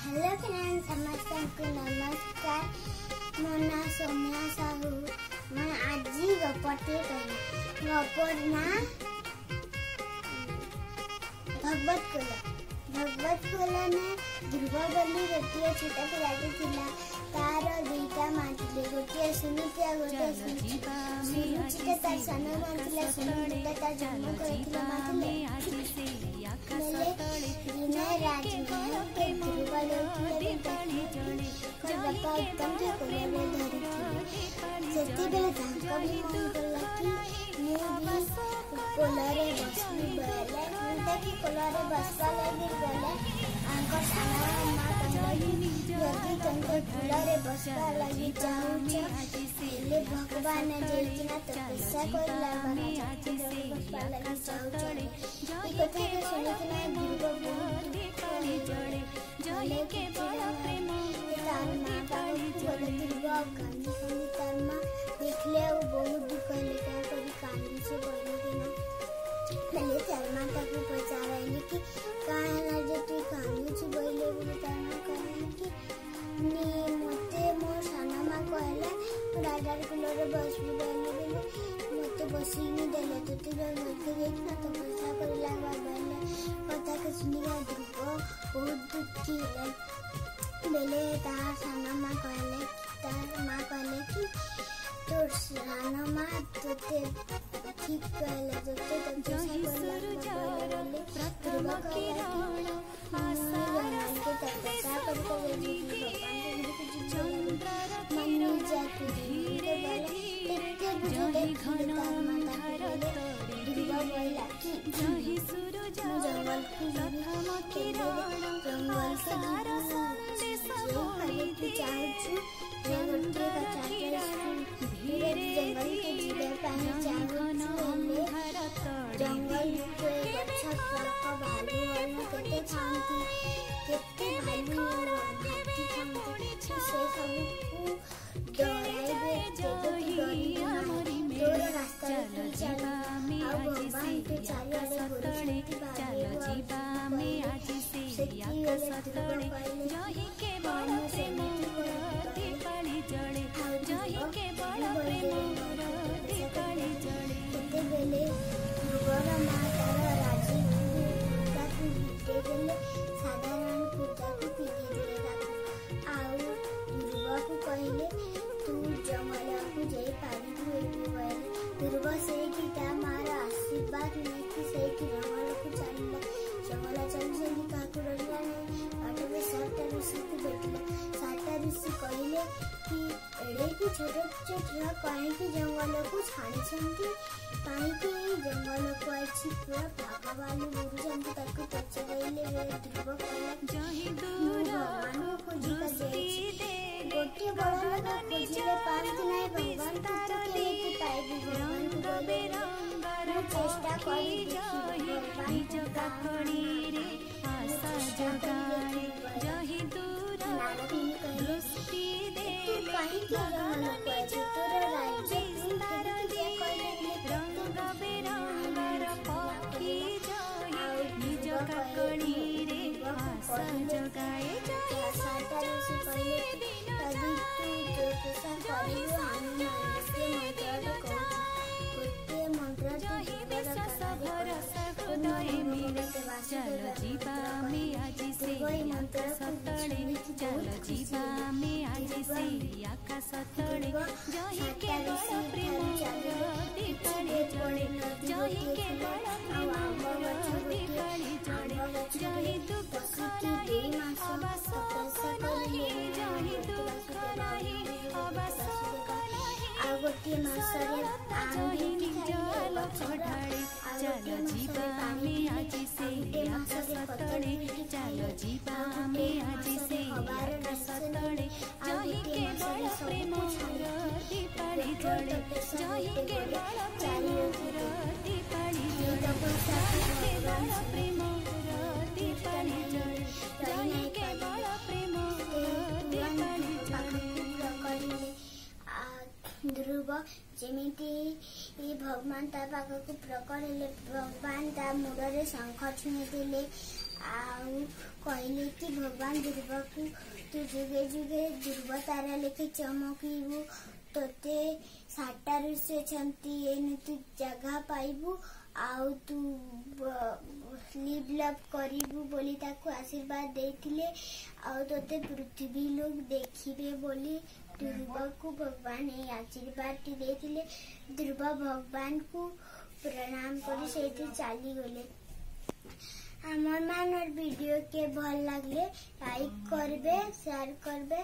Hello friends, समस्त नमस्कार। मो ना सौम्या साहू। मैं आज गपटे कही गपर ना भगवत कोला ने ध्रुव बोली गोटे छोटा पिलाटे थिला। तार दुईटा माँ थे, गोटे सुनीता गोटे सुरुचिता तार सान माँ थिला। सुनीता तार जन्म करथिला माँ थिले। दिने राजमहल के ध्रुव लेउथिले बापा उत्तम के कोले धरिथिले। सेतिबेले तांका भी मन कला कि मु कोलारे बसबी बेले मुंडा कोलारे बसवा लगी बेले आंकर साना माँ कहली यदि तुमको कोलारे बसवा लगी चाहूछ हेले भगवान जेइना तपस्या करला बसवा लगी चाहूछ। ई कथा के सुनिकिना ध्रुव बहुत जले के बड़ा प्रेम तार माँ बाबू ध्रुव कांदी कांदी तार माँ देखले वो बहुत दुख ले क्या करी कांदी से बोली कि ना पहले तार माँ तक पहुँचावे कि कहाँ ना जो तू कांदी से बोले वो तार माँ कहले कि नी मते मोर साना माँ कहले राजा कुलोरे बस भी बोले मते बसी नहीं देले तो तू मते देखना तो पैसा कर लगा बोले कथा के सुनिया ध्रुव बहुत दुखी है। बेले तार साना माँ कहले कि तोर साना माँ तोते ठीक कहले तोते तपस्या करला बोले ध्रुव कहले भगवान के तपस्या करके बोली भगवान के चंद्र मन जाके धीरे धीरे बुझे घन धरत ध्रुव बोला कि जही सूरज जंगल प्रथम किरण जंगल सारा संदेश होई चाहूछु जंगल के चाहते धीरे जंगल के जीवे पाए चाहूछु जंगल के अच्छा का भालू वाला केते शांति केते भालू हाथी खांती से सब डराइबे जही हमारी मेरे रास्ता चल भगवान के चारियाडे चलो जीवा में आज से या सतड़े जही के बड़ प्रेम दीपाली जड़े जही के बड़ प्रेम दीपाली जड़े केते बेले ध्रुवर माँ तार राजी ताकू बीते बेले साधारण पूजा को पीते देले आउ ध्रुव को कहले तू जंगल को जाई पारिबु एबे कहले ध्रुव से गीता मारा आशीर्वाद लेके से जंगल को चलला जंगल चली काकू रहिला ने बाटे में सातटा ऋषि को देखला। सातटा ऋषि कहले कि एड़े की छोटे छोटे काहे की जंगल को छाड़ी छंती काहे की जंगल को अच्छी पूरा भगवान गुरु जंतु तक पचरेले वे ध्रुव कहला जही दूर भगवान को जीता दे गोटे बड़ा लगा खोजिले पांच नहीं भगवान को के पाएगी भगवान को बेरंगर चेष्टा करी जही जगा कड़ी रे आशा जगाए जही दूर दृष्टि दे गगन निज विस्तार दे रंग बेरंगर पक्षी जही जगा कड़ी रे आशा जगाए जही सच्चे दिन चलो जीवा में आज से आकाश तड़े चलो जीवा में आज से आकाश तड़े जही के बड़ प्रेम दीपाली जड़े जही के बड़ प्रेम दीपाली जड़े जही दुख नहीं अबा शोक नहीं जही दुख नहीं अबा शोक नहीं जही जल चढ़ाड़े चलो जीवा में आज से आकाश तड़े चलो जीवा में आज से आकाश तड़े जही के बड़ प्रेम दीपाली जड़े जही के बड़ प्रेम दीपाली जड़े जही के बड़ प्रेम दीपाली जड़े जही के बड़ प्रेम दीपाली जड़े ध्रुव जेमिति भगवान ता पाखक प्रकट हेले भगवान ता मुड़े शंख छुईले आउ कहले कि भगवान ध्रुव को तू जुगे जुगे ध्रुव तारा लेके चमकीबू तोते 7टा ऋषि छंती एने तू जगह पाइबू आउ तू लिव लव करिबू बोली ताको आशीर्वाद देथिले आउ तोते पृथ्वी लोग देखिबे बोली ध्रुव को भगवान ए आशीर्वाद देथिले। ध्रुव भगवान को प्रणाम करी सेठी चली गले। हमर मान वीडियो के भल लागले लाइक करबे शेयर करबे।